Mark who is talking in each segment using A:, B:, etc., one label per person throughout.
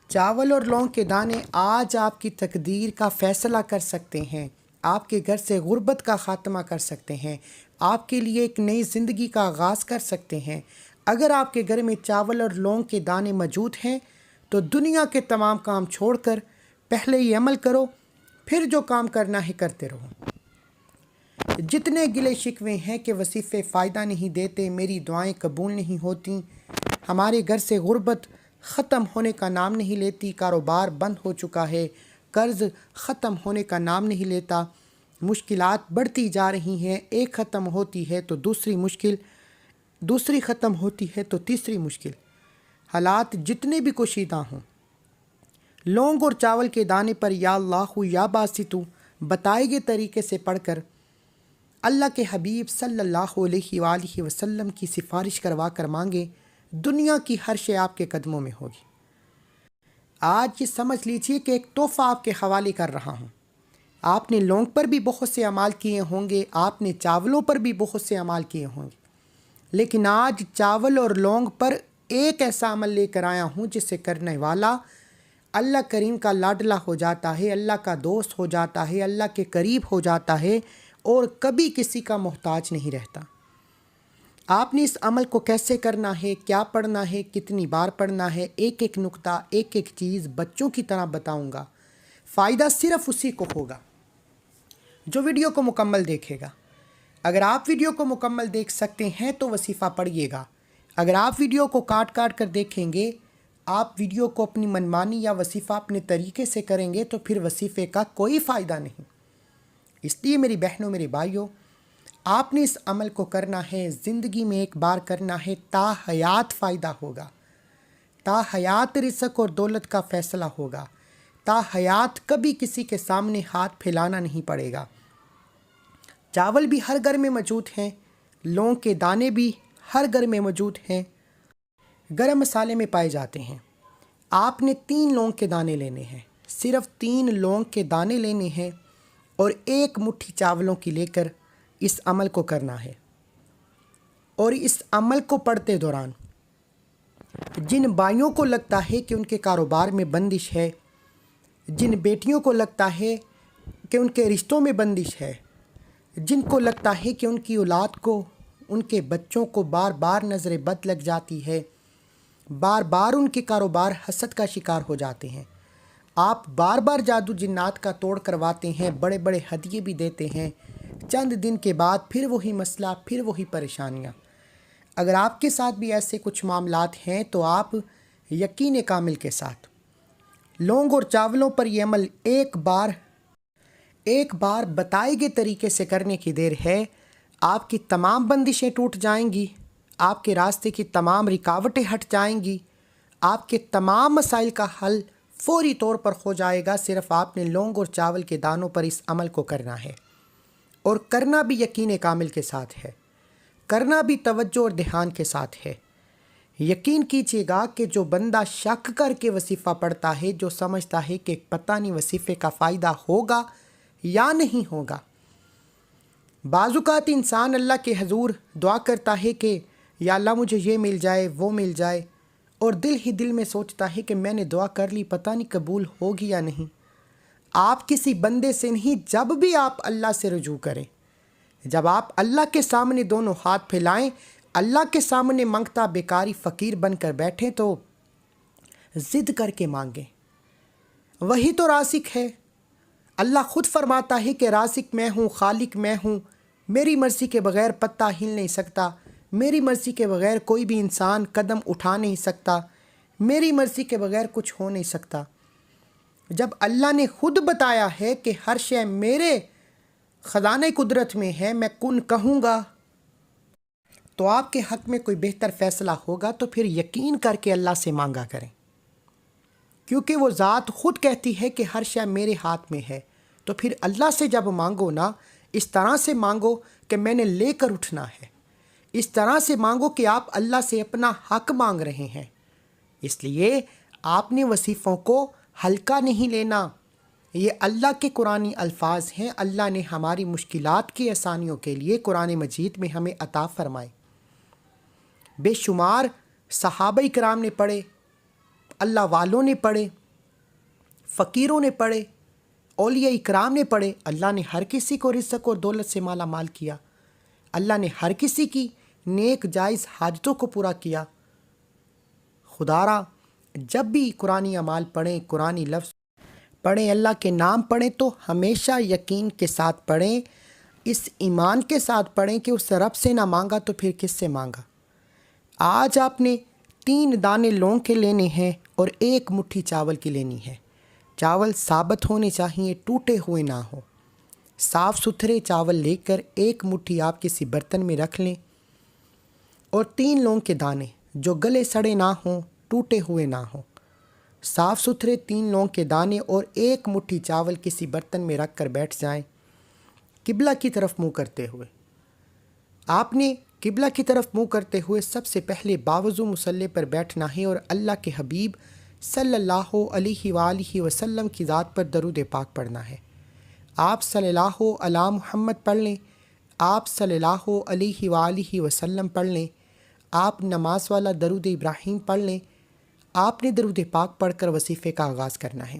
A: چاول اور لونگ کے دانے آج آپ کی تقدیر کا فیصلہ کر سکتے ہیں، آپ کے گھر سے غربت کا خاتمہ کر سکتے ہیں، آپ کے لیے ایک نئی زندگی کا آغاز کر سکتے ہیں۔ اگر آپ کے گھر میں چاول اور لونگ کے دانے موجود ہیں تو دنیا کے تمام کام چھوڑ کر پہلے یہ عمل کرو، پھر جو کام کرنا ہے کرتے رہو۔ جتنے گلے شکوے ہیں کہ وظیفے فائدہ نہیں دیتے، میری دعائیں قبول نہیں ہوتیں، ہمارے گھر سے غربت ختم ہونے کا نام نہیں لیتی، کاروبار بند ہو چکا ہے، قرض ختم ہونے کا نام نہیں لیتا، مشکلات بڑھتی جا رہی ہیں، ایک ختم ہوتی ہے تو دوسری مشکل، دوسری ختم ہوتی ہے تو تیسری مشکل، حالات جتنے بھی کشیدہ ہوں، لونگ اور چاول کے دانے پر یا اللہ یا باسطو بتائے گئے طریقے سے پڑھ کر اللہ کے حبیب صلی اللہ علیہ وآلہ وسلم کی سفارش کروا کر مانگے، دنیا کی ہر شے آپ کے قدموں میں ہوگی۔ آج یہ سمجھ لیجیے کہ ایک تحفہ آپ کے حوالے کر رہا ہوں۔ آپ نے لونگ پر بھی بہت سے اعمال کیے ہوں گے، آپ نے چاولوں پر بھی بہت سے اعمال کیے ہوں گے، لیکن آج چاول اور لونگ پر ایک ایسا عمل لے کر آیا ہوں جس سے کرنے والا اللہ کریم کا لاڈلا ہو جاتا ہے، اللہ کا دوست ہو جاتا ہے، اللہ کے قریب ہو جاتا ہے اور کبھی کسی کا محتاج نہیں رہتا۔ آپ نے اس عمل کو کیسے کرنا ہے، کیا پڑھنا ہے، کتنی بار پڑھنا ہے، ایک ایک نقطہ، ایک ایک چیز بچوں کی طرح بتاؤں گا۔ فائدہ صرف اسی کو ہوگا جو ویڈیو کو مکمل دیکھے گا۔ اگر آپ ویڈیو کو مکمل دیکھ سکتے ہیں تو وظیفہ پڑھیے گا۔ اگر آپ ویڈیو کو کاٹ کاٹ کر دیکھیں گے، آپ ویڈیو کو اپنی منمانی یا وظیفہ اپنے طریقے سے کریں گے تو پھر وظیفے کا کوئی فائدہ نہیں۔ اس لیے میری بہنوں، میرے بھائیوں، آپ نے اس عمل کو کرنا ہے، زندگی میں ایک بار کرنا ہے، تا حیات فائدہ ہوگا، تا حیات رزق اور دولت کا فیصلہ ہوگا، تا حیات کبھی کسی کے سامنے ہاتھ پھیلانا نہیں پڑے گا۔ چاول بھی ہر گھر میں موجود ہیں، لونگ کے دانے بھی ہر گھر میں موجود ہیں، گرم مسالے میں پائے جاتے ہیں۔ آپ نے 3 لونگ کے دانے لینے ہیں، صرف 3 لونگ کے دانے لینے ہیں اور ایک مٹھی چاولوں کی لے کر اس عمل کو کرنا ہے۔ اور اس عمل کو پڑھتے دوران جن بھائیوں کو لگتا ہے کہ ان کے کاروبار میں بندش ہے، جن بیٹیوں کو لگتا ہے کہ ان کے رشتوں میں بندش ہے، جن کو لگتا ہے کہ ان کی اولاد کو، ان کے بچوں کو بار بار نظر بد لگ جاتی ہے، بار بار ان کے کاروبار حسد کا شکار ہو جاتے ہیں، آپ بار بار جادو جنات کا توڑ کرواتے ہیں، بڑے بڑے ہدیے بھی دیتے ہیں، چند دن کے بعد پھر وہی مسئلہ، پھر وہی پریشانیاں۔ اگر آپ کے ساتھ بھی ایسے کچھ معاملات ہیں تو آپ یقین کامل کے ساتھ لونگ اور چاولوں پر یہ عمل ایک بار بتائے گئے طریقے سے کرنے کی دیر ہے، آپ کی تمام بندشیں ٹوٹ جائیں گی، آپ کے راستے کی تمام رکاوٹیں ہٹ جائیں گی، آپ کے تمام مسائل کا حل فوری طور پر ہو جائے گا۔ صرف آپ نے لونگ اور چاول کے دانوں پر اس عمل کو کرنا ہے، اور کرنا بھی یقین کامل کے ساتھ ہے، کرنا بھی توجہ اور دھیان کے ساتھ ہے۔ یقین کیجیے گا کہ جو بندہ شک کر کے وظیفہ پڑھتا ہے، جو سمجھتا ہے کہ پتہ نہیں وظیفے کا فائدہ ہوگا یا نہیں ہوگا، بعض اوقات انسان اللہ کے حضور دعا کرتا ہے کہ یا اللہ مجھے یہ مل جائے، وہ مل جائے، اور دل ہی دل میں سوچتا ہے کہ میں نے دعا کر لی، پتہ نہیں قبول ہوگی یا نہیں۔ آپ کسی بندے سے نہیں، جب بھی آپ اللہ سے رجوع کریں، جب آپ اللہ کے سامنے دونوں ہاتھ پھیلائیں، اللہ کے سامنے منگتا بیکاری فقیر بن کر بیٹھیں تو ضد کر کے مانگیں، وہی تو رازق ہے۔ اللہ خود فرماتا ہے کہ رازق میں ہوں، خالق میں ہوں، میری مرضی کے بغیر پتہ ہل نہیں سکتا، میری مرضی کے بغیر کوئی بھی انسان قدم اٹھا نہیں سکتا، میری مرضی کے بغیر کچھ ہو نہیں سکتا۔ جب اللہ نے خود بتایا ہے کہ ہر شے میرے خزانہ قدرت میں ہے، میں کن کہوں گا تو آپ کے حق میں کوئی بہتر فیصلہ ہوگا، تو پھر یقین کر کے اللہ سے مانگا کریں، کیونکہ وہ ذات خود کہتی ہے کہ ہر شے میرے ہاتھ میں ہے۔ تو پھر اللہ سے جب مانگو نا، اس طرح سے مانگو کہ میں نے لے کر اٹھنا ہے، اس طرح سے مانگو کہ آپ اللہ سے اپنا حق مانگ رہے ہیں۔ اس لیے آپ نے وظیفوں کو ہلکا نہیں لینا، یہ اللہ کے قرآنی الفاظ ہیں، اللہ نے ہماری مشکلات کی آسانیوں کے لیے قرآن مجید میں ہمیں عطا فرمائے۔ بے شمار صحابہ کرام نے پڑھے، اللہ والوں نے پڑھے، فقیروں نے پڑھے، اولیاء اکرام نے پڑھے، اللہ نے ہر کسی کو رزق اور دولت سے مالا مال کیا، اللہ نے ہر کسی کی نیک جائز حاجتوں کو پورا کیا۔ خدا را جب بھی قرآنی اعمال پڑھیں، قرآنی لفظ پڑھیں، اللہ کے نام پڑھیں تو ہمیشہ یقین کے ساتھ پڑھیں، اس ایمان کے ساتھ پڑھیں کہ اس رب سے نہ مانگا تو پھر کس سے مانگا۔ آج آپ نے 3 دانے لونگ کے لینے ہیں اور 1 مٹھی چاول کی لینی ہے۔ چاول ثابت ہونے چاہیے، ٹوٹے ہوئے نہ ہو۔ صاف ستھرے چاول لے کر 1 مٹھی آپ کسی برتن میں رکھ لیں، اور 3 لونگ کے دانے جو گلے سڑے نہ ہوں، ٹوٹے ہوئے نہ ہوں، صاف ستھرے 3 لونگ کے دانے اور 1 مٹھی چاول کسی برتن میں رکھ کر بیٹھ جائیں، قبلہ کی طرف منہ کرتے ہوئے۔ آپ نے قبلہ کی طرف منہ کرتے ہوئے سب سے پہلے باوضو مصلی پر بیٹھنا ہے اور اللہ کے حبیب صلی اللہ علیہ وآلہ وسلم کی ذات پر درود پاک پڑھنا ہے۔ آپ صلی اللہ علی محمد پڑھ لیں، آپ صلی اللہ علیہ وآلہ وسلم پڑھ لیں، آپ نماز والا درود ابراہیم پڑھ لیں۔ آپ نے درود پاک پڑھ کر وظیفے کا آغاز کرنا ہے،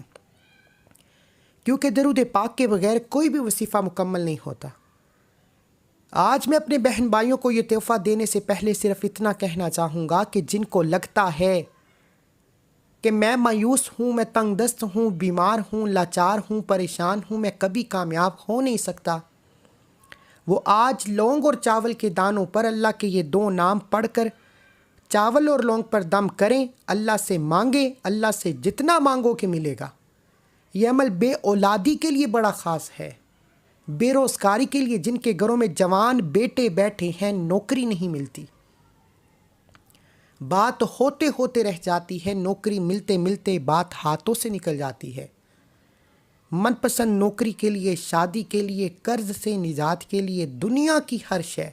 A: کیونکہ درود پاک کے بغیر کوئی بھی وظیفہ مکمل نہیں ہوتا۔ آج میں اپنے بہن بھائیوں کو یہ تحفہ دینے سے پہلے صرف اتنا کہنا چاہوں گا کہ جن کو لگتا ہے کہ میں مایوس ہوں، میں تنگ دست ہوں، بیمار ہوں، لاچار ہوں، پریشان ہوں، میں کبھی کامیاب ہو نہیں سکتا، وہ آج لونگ اور چاول کے دانوں پر اللہ کے یہ 2 نام پڑھ کر چاول اور لونگ پر دم کریں، اللہ سے مانگیں، اللہ سے جتنا مانگو کہ ملے گا۔ یہ عمل بے اولادی کے لیے بڑا خاص ہے، بے روزگاری کے لیے، جن کے گھروں میں جوان بیٹے بیٹھے ہیں، نوکری نہیں ملتی، بات ہوتے ہوتے رہ جاتی ہے، نوکری ملتے ملتے بات ہاتھوں سے نکل جاتی ہے۔ من پسند نوکری کے لیے، شادی کے لیے، قرض سے نجات کے لیے، دنیا کی ہر شے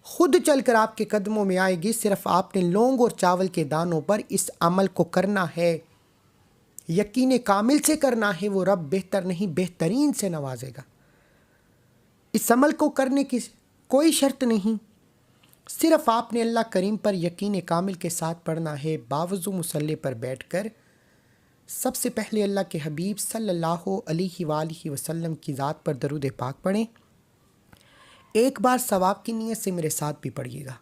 A: خود چل کر آپ کے قدموں میں آئے گی، صرف آپ نے لونگ اور چاول کے دانوں پر اس عمل کو کرنا ہے، یقین کامل سے کرنا ہے، وہ رب بہتر نہیں بہترین سے نوازے گا۔ اس عمل کو کرنے کی کوئی شرط نہیں، صرف آپ نے اللہ کریم پر یقین کامل کے ساتھ پڑھنا ہے۔ باوضو مصلی پر بیٹھ کر سب سے پہلے اللہ کے حبیب صلی اللہ علیہ وآلہ وسلم کی ذات پر درود پاک پڑھیں۔ ایک بار ثواب کی نیت سے میرے ساتھ بھی پڑھیے گا۔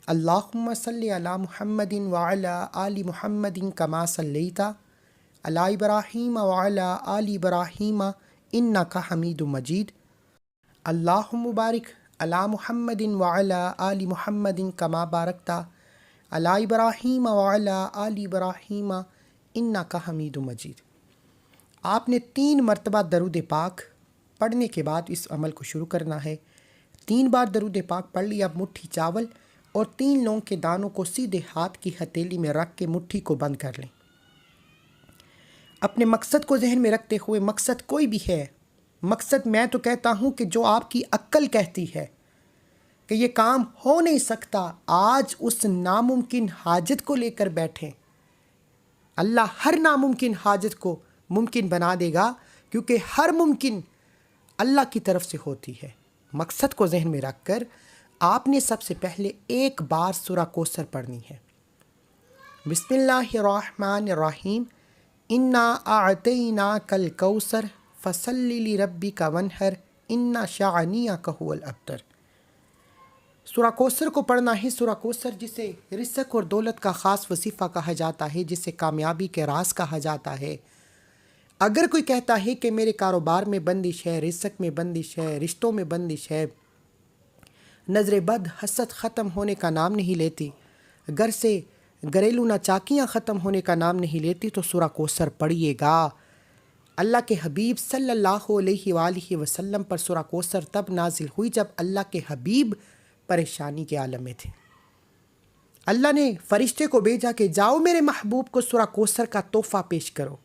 A: اللہم صلی علی محمد وعلی آل محمد کما صلیت علی ابراہیم وعلی آل ابراہیم انک حمید مجید۔ اللہم بارک علی محمد وعلی آل محمد کما بارکت علی ابراہیم وعلی آل ابراہیم انک حمید مجید۔ آپ نے 3 مرتبہ درود پاک پڑھنے کے بعد اس عمل کو شروع کرنا ہے۔ 3 بار درود پاک پڑھ لیا، اب مٹھی چاول اور 3 لونگ کے دانوں کو سیدھے ہاتھ کی ہتھیلی میں رکھ کے مٹھی کو بند کر لیں۔ اپنے مقصد کو ذہن میں رکھتے ہوئے، مقصد کوئی بھی ہے، مقصد میں تو کہتا ہوں کہ جو آپ کی عقل کہتی ہے کہ یہ کام ہو نہیں سکتا، آج اس ناممکن حاجت کو لے کر بیٹھیں، اللہ ہر ناممکن حاجت کو ممکن بنا دے گا، کیونکہ ہر ممکن اللہ کی طرف سے ہوتی ہے۔ مقصد کو ذہن میں رکھ کر آپ نے سب سے پہلے 1 بار سورہ کوثر پڑھنی ہے۔ بسم اللہ الرحمن الرحیم، انا اعطیناک الکوثر فصلی لربک وانحر ان شانئک هو الابتر۔ سورہ کوثر کو پڑھنا ہے۔ سورہ کوثر جسے رزق اور دولت کا خاص وظیفہ کہا جاتا ہے، جسے کامیابی کے راز کہا جاتا ہے۔ اگر کوئی کہتا ہے کہ میرے کاروبار میں بندش ہے، رزق میں بندش ہے، رشتوں میں بندش ہے، نظر بد حسد ختم ہونے کا نام نہیں لیتی، گھر سے گھریلو ناچاکیاں ختم ہونے کا نام نہیں لیتی، تو سورہ کوثر پڑھیے گا۔ اللہ کے حبیب صلی اللہ علیہ وآلہ وسلم پر سورہ کوثر تب نازل ہوئی جب اللہ کے حبیب پریشانی کے عالم میں تھے۔ اللہ نے فرشتے کو بھیجا کہ جاؤ میرے محبوب کو سورہ کوثر کا تحفہ پیش کرو،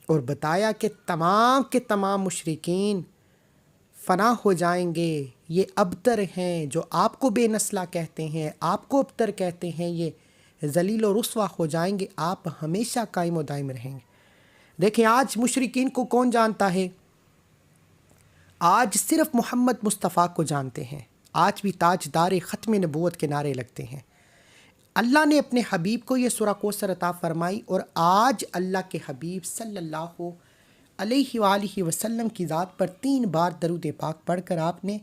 A: اور بتایا کہ تمام کے تمام مشرکین فنا ہو جائیں گے، یہ ابتر ہیں جو آپ کو بے نسلہ کہتے ہیں، آپ کو ابتر کہتے ہیں، یہ ذلیل و رسوا ہو جائیں گے، آپ ہمیشہ قائم و دائم رہیں گے۔ دیکھیں آج مشرکین کو کون جانتا ہے؟ آج صرف محمد مصطفیٰ کو جانتے ہیں، آج بھی تاجدار ختم نبوت کے نعرے لگتے ہیں، اللہ نے اپنے حبیب کو یہ سورہ کوثر عطا فرمائی، اور آج اللہ کے حبیب صلی اللہ علیہ وآلہ وسلم کی ذات پر 3 بار درود پاک پڑھ کر آپ نے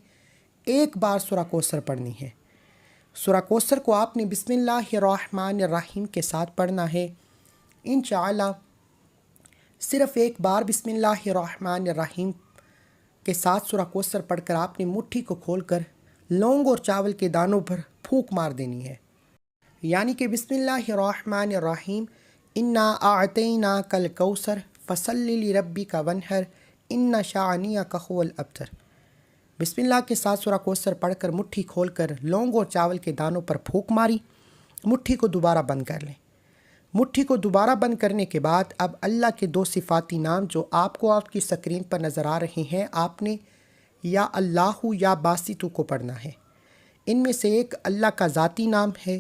A: 1 بار سورہ کوثر پڑھنی ہے۔ سورہ کوثر کو آپ نے بسم اللہ الرحمن الرحیم کے ساتھ پڑھنا ہے۔ انشاءاللہ صرف 1 بار بسم اللہ الرحمن الرحیم کے ساتھ سورہ کوثر پڑھ کر آپ نے مٹھی کو کھول کر لونگ اور چاول کے دانوں پر پھونک مار دینی ہے، یعنی کہ بسم اللہ الرحمن الرحیم انا اعطیناک الکوثر فصلی لربک وانحر ان شانئک هو الابتر۔ بسم اللہ کے ساتھ سورہ کوثر پڑھ کر مٹھی کھول کر لونگ اور چاول کے دانوں پر پھونک ماری، مٹھی کو دوبارہ بند کر لیں۔ مٹھی کو دوبارہ بند کرنے کے بعد اب اللہ کے 2 صفاتی نام جو آپ کو آپ کی سکرین پر نظر آ رہے ہیں، آپ نے یا اللہ یا باسطو کو پڑھنا ہے۔ ان میں سے ایک اللہ کا ذاتی نام ہے،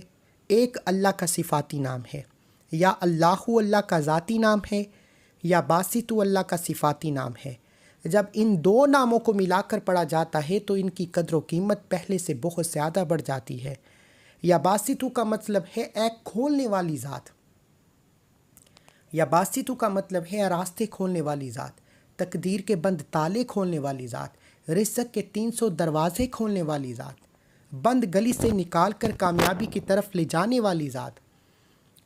A: ایک اللہ کا صفاتی نام ہے۔ یا اللہ کا ذاتی نام ہے، یا باسطو اللہ کا صفاتی نام ہے۔ جب ان 2 ناموں کو ملا کر پڑھا جاتا ہے تو ان کی قدر و قیمت پہلے سے بہت زیادہ بڑھ جاتی ہے۔ یا باسطو کا مطلب ہے ایک کھولنے والی ذات، یا باسطو کا مطلب ہے راستے کھولنے والی ذات، تقدیر کے بند تالے کھولنے والی ذات، رزق کے 300 دروازے کھولنے والی ذات، بند گلی سے نکال کر کامیابی کی طرف لے جانے والی ذات،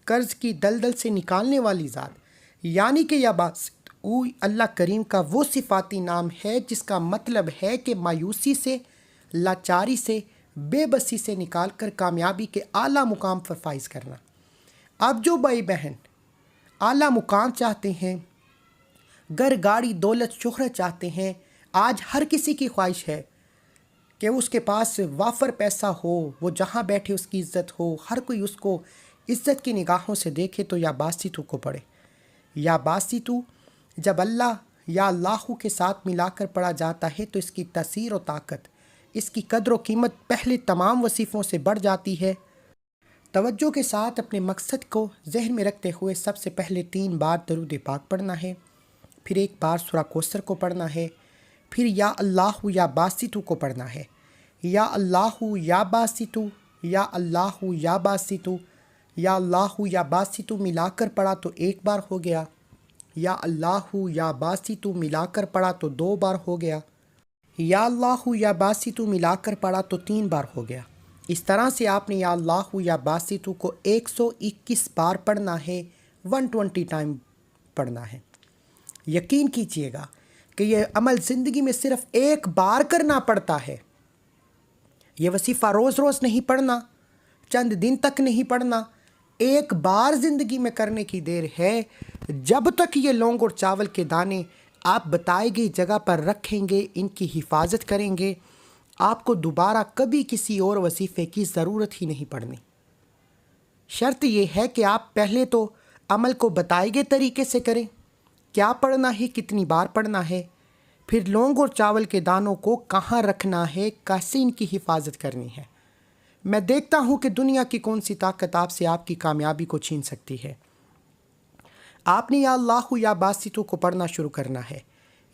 A: قرض کی دلدل سے نکالنے والی ذات، یعنی کہ یا باسطو اللہ کریم کا وہ صفاتی نام ہے جس کا مطلب ہے کہ مایوسی سے، لاچاری سے، بے بسی سے نکال کر کامیابی کے اعلیٰ مقام پر فائز کرنا۔ اب جو بھائی بہن اعلیٰ مقام چاہتے ہیں، گھر گاڑی دولت شہرت چاہتے ہیں، آج ہر کسی کی خواہش ہے کہ اس کے پاس وافر پیسہ ہو، وہ جہاں بیٹھے اس کی عزت ہو، ہر کوئی اس کو عزت کی نگاہوں سے دیکھے، تو یا باسطو کو پڑھے۔ یا باسطو جب اللہ یا اللہ کے ساتھ ملا کر پڑھا جاتا ہے تو اس کی تاثیر و طاقت، اس کی قدر و قیمت پہلے تمام وصیفوں سے بڑھ جاتی ہے۔ توجہ کے ساتھ اپنے مقصد کو ذہن میں رکھتے ہوئے سب سے پہلے 3 بار درود پاک پڑھنا ہے، پھر 1 بار سورہ کوثر کو پڑھنا ہے، پھر یا اللہ یا باسطو کو پڑھنا ہے۔ یا اللہ یا باسطو، یا اللہ یا باسطو، یا اللہ یا باسطو ملا کر پڑھا تو 1 بار ہو گیا، یا اللہ یا باسطو ملا کر پڑھا تو 2 بار ہو گیا، یا اللہ یا باسطو ملا کر پڑھا تو 3 بار ہو گیا۔ اس طرح سے آپ نے یا اللہ یا باسطو کو 121 بار پڑھنا ہے، 120 ٹائم پڑھنا ہے۔ یقین کیجئے گا کہ یہ عمل زندگی میں صرف 1 بار کرنا پڑتا ہے۔ یہ وظیفہ روز روز نہیں پڑھنا، چند دن تک نہیں پڑھنا، 1 بار زندگی میں کرنے کی دیر ہے۔ جب تک یہ لونگ اور چاول کے دانے آپ بتائی گئی جگہ پر رکھیں گے، ان کی حفاظت کریں گے، آپ کو دوبارہ کبھی کسی اور وظیفے کی ضرورت ہی نہیں پڑنی۔ شرط یہ ہے کہ آپ پہلے تو عمل کو بتائے گئے طریقے سے کریں، کیا پڑھنا ہے، کتنی بار پڑھنا ہے، پھر لونگ اور چاول کے دانوں کو کہاں رکھنا ہے، کیسے ان کی حفاظت کرنی ہے۔ میں دیکھتا ہوں کہ دنیا کی کون سی طاقت آپ سے آپ کی کامیابی کو چھین سکتی ہے۔ آپ نے یا اللہ یا باسطو کو پڑھنا شروع کرنا ہے۔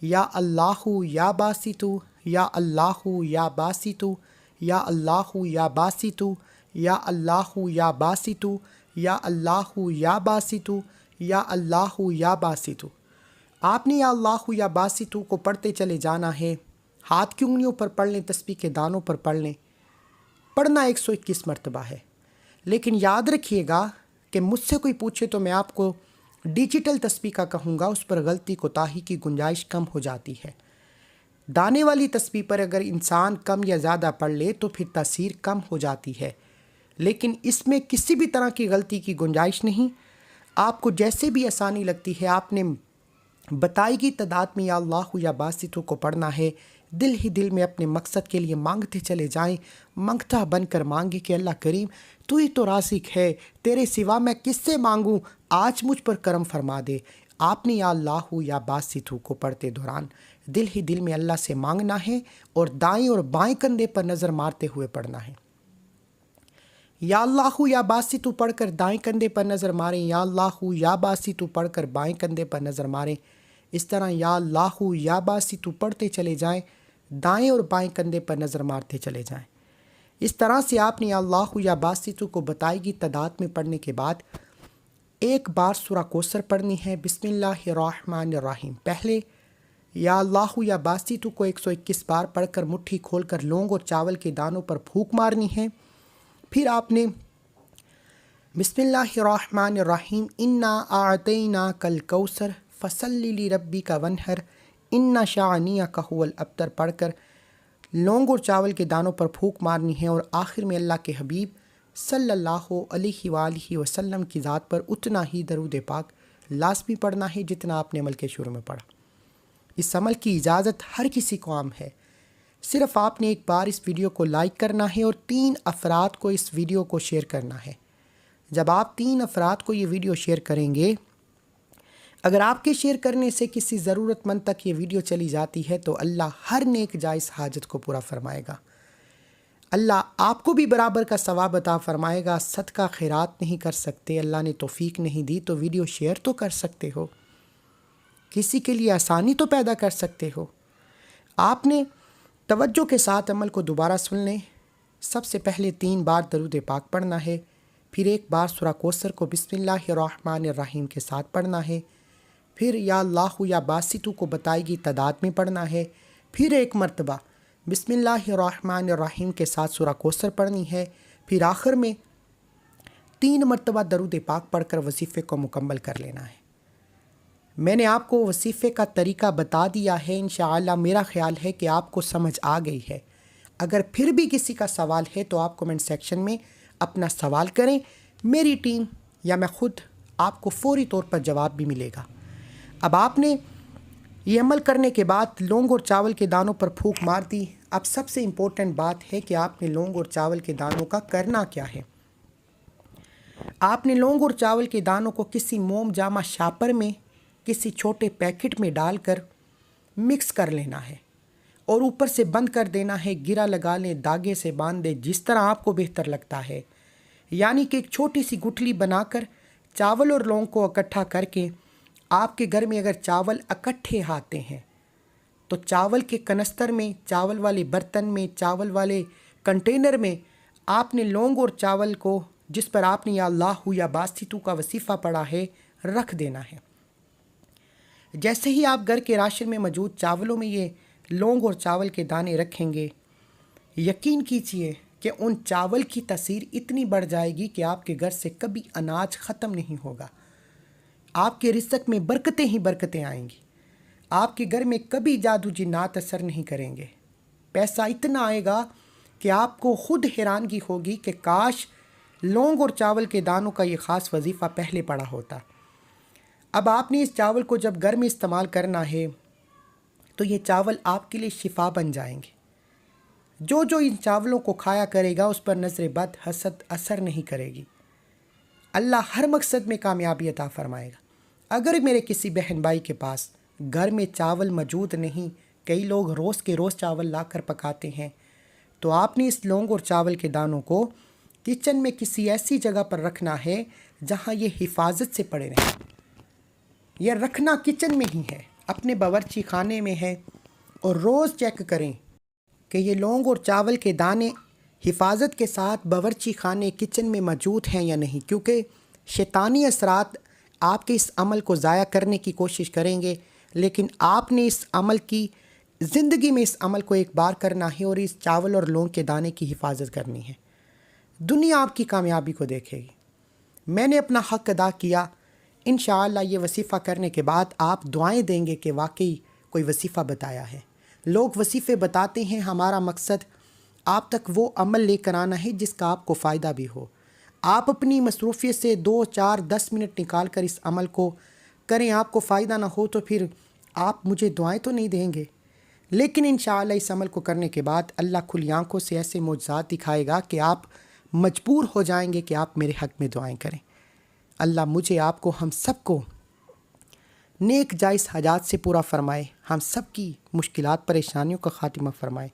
A: یا اللہ یا باسطو، یا اللہ یا باسطو، یا اللہ یا باسطو، یا اللہ یا باسطو، یا اللہ یا باسطو، یا اللہ یا باسطو۔ آپ نے یا اللہ یا باسطو کو پڑھتے چلے جانا ہے۔ ہاتھ کی انگلیوں پر پڑھ لیں، تسبیح کے دانوں پر پڑھ لیں۔ پڑھنا 121 مرتبہ ہے، لیکن یاد رکھیے گا کہ مجھ سے کوئی پوچھے تو میں آپ کو ڈیجیٹل تسبیح کا کہوں گا، اس پر غلطی کوتاہی کی گنجائش کم ہو جاتی ہے۔ دانے والی تسبیح پر اگر انسان کم یا زیادہ پڑھ لے تو پھر تاثیر کم ہو جاتی ہے، لیکن اس میں کسی بھی طرح کی غلطی کی گنجائش نہیں۔ آپ کو جیسے بھی آسانی لگتی ہے، آپ نے بتائی گئی تعداد میں یا اللہ یا باسطو کو پڑھنا ہے۔ دل ہی دل میں اپنے مقصد کے لیے مانگتے چلے جائیں، منگتا بن کر مانگے کہ اللہ کریم تو ہی تو رازق ہے، تیرے سوا میں کس سے مانگوں، آج مجھ پر کرم فرما دے۔ آپ نے یا اللہ یا باسطو کو پڑھتے دوران دل ہی دل میں اللہ سے مانگنا ہے اور دائیں اور بائیں کندھے پر نظر مارتے ہوئے پڑھنا ہے۔ یا اللہ یا باسطو پڑھ کر دائیں کندھے پر نظر ماریں، یا اللہ یا باسطو پڑھ کر بائیں کندھے پر نظر ماریں۔ اس طرح یا اللہ یا باسطو پڑھتے چلے جائیں، دائیں اور بائیں کندھے پر نظر مارتے چلے جائیں۔ اس طرح سے آپ نے یا اللہ یا باسطو کو بتائی گی تعداد میں پڑھنے کے بعد ایک بار سورہ کوثر پڑھنی ہے، بسم اللہ الرحمن الرحیم۔ پہلے یا اللہ یا باسطو کو 121 بار پڑھ کر مٹھی کھول کر لونگ اور چاول کے دانوں پر پھونک مارنی ہے۔ پھر آپ نے بسم اللہ الرحمن الرحیم انا اعطیناک الکوثر فصلی لربک وانحر ان شانئک هو الابتر پڑھ کر لونگ اور چاول کے دانوں پر پھونک مارنی ہے، اور آخر میں اللہ کے حبیب صلی اللہ علیہ وآلہ وسلم کی ذات پر اتنا ہی درود پاک لازمی پڑھنا ہے جتنا آپ نے عمل کے شروع میں پڑھا۔ اس عمل کی اجازت ہر کسی کو عام ہے، صرف آپ نے ایک بار اس ویڈیو کو لائک کرنا ہے اور 3 افراد کو اس ویڈیو کو شیئر کرنا ہے۔ جب آپ 3 افراد کو یہ ویڈیو شیئر کریں گے، اگر آپ کے شیئر کرنے سے کسی ضرورت مند تک یہ ویڈیو چلی جاتی ہے تو اللہ ہر نیک جائز حاجت کو پورا فرمائے گا۔ اللہ آپ کو بھی برابر کا ثواب عطا فرمائے گا۔ صدقہ خیرات نہیں کر سکتے، اللہ نے توفیق نہیں دی تو ویڈیو شیئر تو کر سکتے ہو، کسی کے لیے آسانی تو پیدا کر سکتے ہو۔ آپ نے توجہ کے ساتھ عمل کو دوبارہ سن لیں۔ سب سے پہلے 3 بار درود پاک پڑھنا ہے، پھر ایک بار سورہ کوثر کو بسم اللہ الرحمن الرحیم کے ساتھ پڑھنا ہے، پھر یا اللہ یا باسطو کو بتائی گی تعداد میں پڑھنا ہے، پھر ایک مرتبہ بسم اللہ الرحمن الرحیم کے ساتھ سورہ کوثر پڑھنی ہے، پھر آخر میں 3 مرتبہ درود پاک پڑھ کر وظیفے کو مکمل کر لینا ہے۔ میں نے آپ کو وظیفے کا طریقہ بتا دیا ہے، انشاءاللہ میرا خیال ہے کہ آپ کو سمجھ آ گئی ہے۔ اگر پھر بھی کسی کا سوال ہے تو آپ کومنٹ سیکشن میں اپنا سوال کریں، میری ٹیم یا میں خود آپ کو فوری طور پر جواب بھی ملے گا۔ اب آپ نے یہ عمل کرنے کے بعد لونگ اور چاول کے دانوں پر پھونک مار دی۔ اب سب سے امپورٹنٹ بات ہے کہ آپ نے لونگ اور چاول کے دانوں کا کرنا کیا ہے۔ آپ نے لونگ اور چاول کے دانوں کو کسی موم جامہ شاپر میں کسی چھوٹے پیکٹ میں ڈال کر مکس کر لینا ہے اور اوپر سے بند کر دینا ہے۔ گرا لگا لیں، داغے سے باندھ دیں، جس طرح آپ کو بہتر لگتا ہے، یعنی کہ ایک چھوٹی سی گٹھلی بنا کر چاول اور لونگ کو اکٹھا کر کے آپ کے گھر میں اگر چاول اکٹھے آتے ہیں تو چاول کے کنستر میں، چاول والے برتن میں، چاول والے کنٹینر میں آپ نے لونگ اور چاول کو جس پر آپ نے یا اللہ یا باسطو کا وظیفہ پڑھا ہے رکھ دینا ہے۔ جیسے ہی آپ گھر کے راشن میں موجود چاولوں میں یہ لونگ اور چاول کے دانے رکھیں گے، یقین کیجئے کہ ان چاول کی تاثیر اتنی بڑھ جائے گی کہ آپ کے گھر سے کبھی اناج ختم نہیں ہوگا۔ آپ کے رزق میں برکتیں ہی برکتیں آئیں گی۔ آپ کے گھر میں کبھی جادو جنات اثر نہیں کریں گے۔ پیسہ اتنا آئے گا کہ آپ کو خود حیرانگی ہوگی کہ کاش لونگ اور چاول کے دانوں کا یہ خاص وظیفہ پہلے پڑا ہوتا۔ اب آپ نے اس چاول کو جب گھر میں استعمال کرنا ہے تو یہ چاول آپ کے لیے شفا بن جائیں گے۔ جو ان چاولوں کو کھایا کرے گا اس پر نظر بد حسد اثر نہیں کرے گی۔ اللہ ہر مقصد میں کامیابی عطا فرمائے گا۔ اگر میرے کسی بہن بھائی کے پاس گھر میں چاول موجود نہیں، کئی لوگ روز کے روز چاول لا کر پکاتے ہیں، تو آپ نے اس لونگ اور چاول کے دانوں کو کچن میں کسی ایسی جگہ پر رکھنا ہے جہاں یہ حفاظت سے پڑے رہیں۔ یہ رکھنا کچن میں ہی ہے، اپنے باورچی خانے میں ہے، اور روز چیک کریں کہ یہ لونگ اور چاول کے دانے حفاظت کے ساتھ باورچی خانے کچن میں موجود ہیں یا نہیں، کیونکہ شیطانی اثرات آپ کے اس عمل کو ضائع کرنے کی کوشش کریں گے، لیکن آپ نے اس عمل کی زندگی میں اس عمل کو ایک بار کرنا ہے اور اس چاول اور لونگ کے دانے کی حفاظت کرنی ہے۔ دنیا آپ کی کامیابی کو دیکھے گی۔ میں نے اپنا حق ادا کیا، انشاءاللہ یہ وظیفہ کرنے کے بعد آپ دعائیں دیں گے کہ واقعی کوئی وظیفہ بتایا ہے۔ لوگ وظیفے بتاتے ہیں، ہمارا مقصد آپ تک وہ عمل لے کر آنا ہے جس کا آپ کو فائدہ بھی ہو۔ آپ اپنی مصروفیت سے 2 4 10 منٹ نکال کر اس عمل کو کریں، آپ کو فائدہ نہ ہو تو پھر آپ مجھے دعائیں تو نہیں دیں گے، لیکن انشاءاللہ اس عمل کو کرنے کے بعد اللہ کھلی آنکھوں سے ایسے معجزات دکھائے گا کہ آپ مجبور ہو جائیں گے کہ آپ میرے حق میں دعائیں کریں۔ اللہ مجھے، آپ کو، ہم سب کو نیک جائز حاجات سے پورا فرمائے، ہم سب کی مشکلات پریشانیوں کا خاتمہ فرمائے۔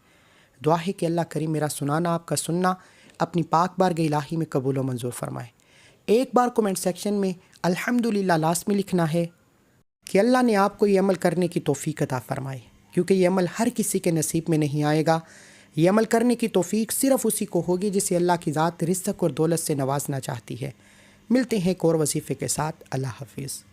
A: دعا ہے کہ اللہ کریم میرا سنانا، آپ کا سننا اپنی پاک بارگاہ الہی میں قبول و منظور فرمائے۔ ایک بار کومنٹ سیکشن میں الحمدللہ لازمی لکھنا ہے کہ اللہ نے آپ کو یہ عمل کرنے کی توفیق عطا فرمائے، کیونکہ یہ عمل ہر کسی کے نصیب میں نہیں آئے گا۔ یہ عمل کرنے کی توفیق صرف اسی کو ہوگی جسے اللہ کی ذات رزق اور دولت سے نوازنا چاہتی ہے۔ ملتے ہیں ایک اور وظیفے کے ساتھ۔ اللہ حافظ۔